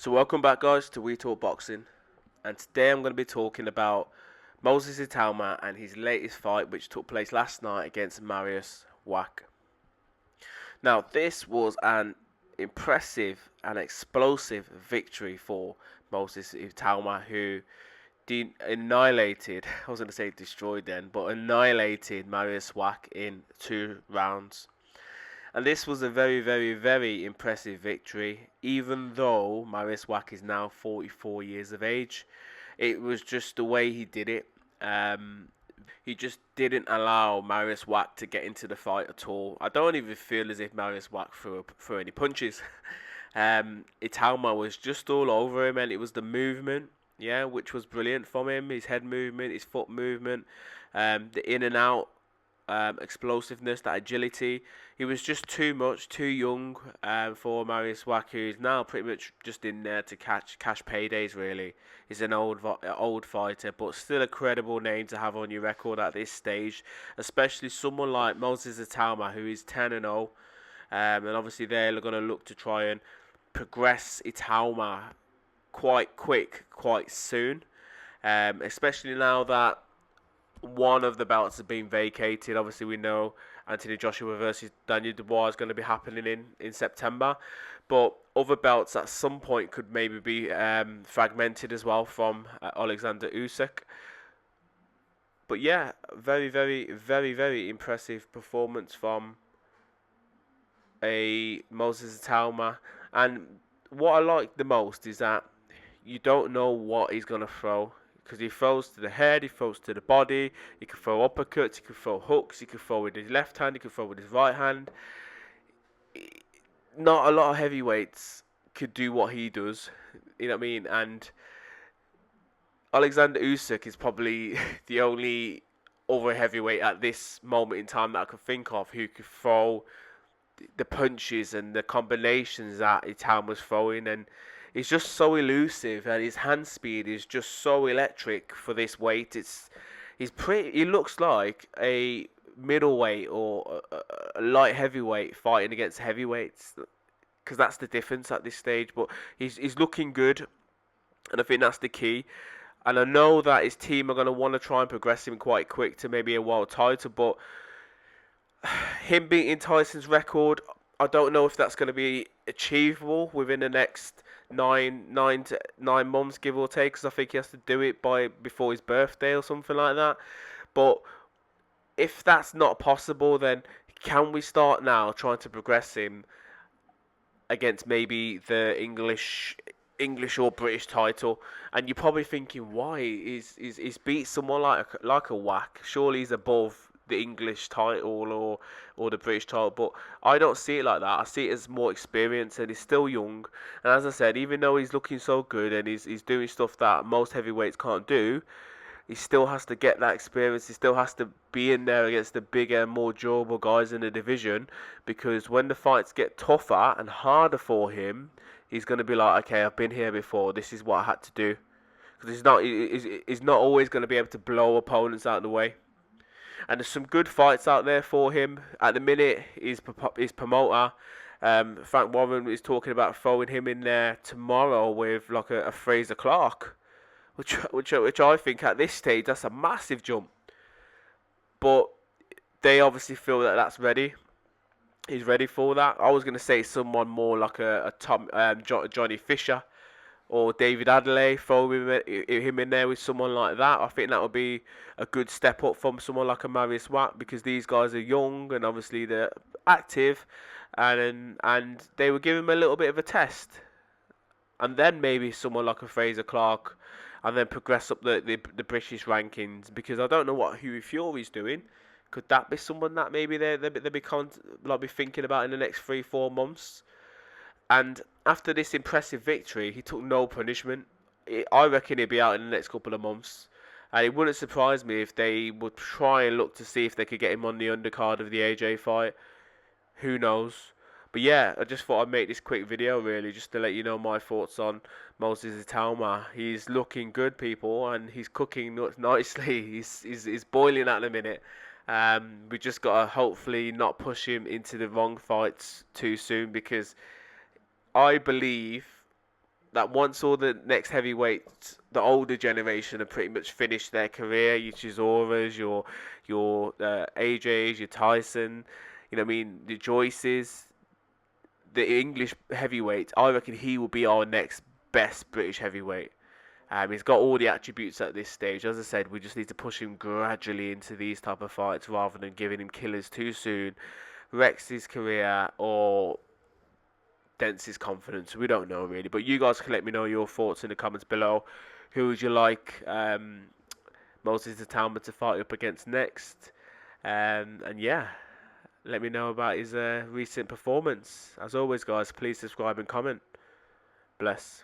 So welcome back, guys, to We Talk Boxing, and today I'm going to be talking about Moses Itauma and his latest fight, which took place last night against Mariusz Wach. Now, this was an impressive and explosive victory for Moses Itauma, who annihilated, I was going to say destroyed then, but annihilated Mariusz Wach in 2 rounds. And this was a very, very, very impressive victory, even though Mariusz Wach is now 44 years of age. It was just the way he did it. He just didn't allow Mariusz Wach to get into the fight at all. I don't even feel as if Mariusz Wach threw any punches. Itauma was just all over him, and it was the movement, yeah, which was brilliant from him. His head movement, his foot movement, the in and out explosiveness, that agility. He was just too much, too young for Mariusz Wach, who's now pretty much just in there to cash paydays. Really, he's an old fighter, but still a credible name to have on your record at this stage, especially someone like Moses Itauma, who is 10-0, and obviously they're going to look to try and progress Itauma quite quick, quite soon, especially now that one of the belts has been vacated. Obviously, we know Anthony Joshua versus Daniel Dubois is going to be happening in September. But other belts at some point could maybe be fragmented as well from Alexander Usyk. But yeah, very, very, very, very impressive performance from a Moses Itauma. And what I like the most is that you don't know what he's going to throw, because he throws to the head, he throws to the body, he can throw uppercuts, he can throw hooks, he can throw with his left hand, he can throw with his right hand. Not a lot of heavyweights could do what he does, you know what I mean? And Alexander Usyk is probably the only other heavyweight at this moment in time that I can think of who could throw the punches and the combinations that Itauma was throwing, and he's just so elusive, and his hand speed is just so electric for this weight. He looks like a middleweight or a light heavyweight fighting against heavyweights, because that's the difference at this stage. But he's looking good, and I think that's the key. And I know that his team are going to want to try and progress him quite quick to maybe a world title, but him beating Tyson's record, I don't know if that's going to be achievable within the next 9 months, give or take, because I think he has to do it before his birthday or something like that. But if that's not possible, then can we start now trying to progress him against maybe the English or British title? And you're probably thinking, why is beat someone like a Wach? Surely he's above the English title or the British title, but I don't see it like that. I see it as more experience, and he's still young. And as I said, even though he's looking so good and he's doing stuff that most heavyweights can't do, he still has to get that experience. He still has to be in there against the bigger, more durable guys in the division, because when the fights get tougher and harder for him, he's going to be like, okay, I've been here before. This is what I had to do. Because he's not always going to be able to blow opponents out of the way. And there's some good fights out there for him. At the minute, his promoter, Frank Warren, is talking about throwing him in there tomorrow with like a Fraser Clark, which I think at this stage, that's a massive jump. But they obviously feel that that's ready. He's ready for that. I was going to say someone more like a Johnny Fisher or David Adelaide, throw him in there with someone like that. I think that would be a good step up from someone like a Mariusz Wach, because these guys are young and obviously they're active, and they would give him a little bit of a test. And then maybe someone like a Fraser Clark, and then progress up the British rankings, because I don't know what Hughie Fury's doing. Could that be someone that maybe they'll be thinking about in the next 3-4 months? And after this impressive victory, he took no punishment. I reckon he'll be out in the next couple of months. And it wouldn't surprise me if they would try and look to see if they could get him on the undercard of the AJ fight. Who knows? But yeah, I just thought I'd make this quick video, really, just to let you know my thoughts on Moses Itauma. He's looking good, people, and he's cooking nicely. He's boiling at the minute. We just got to hopefully not push him into the wrong fights too soon, because I believe that once all the next heavyweights, the older generation, have pretty much finished their career, your Chisoras, your AJs, your Tyson, you know what I mean, the Joyces, the English heavyweight, I reckon he will be our next best British heavyweight. He's got all the attributes at this stage. As I said, we just need to push him gradually into these type of fights rather than giving him killers too soon, wrecks his career, or dents his confidence. We don't know really, but you guys can let me know your thoughts in the comments below. Who would you like Moses Itauma to fight up against next? And yeah, let me know about his recent performance. As always, guys, please subscribe and comment. Bless.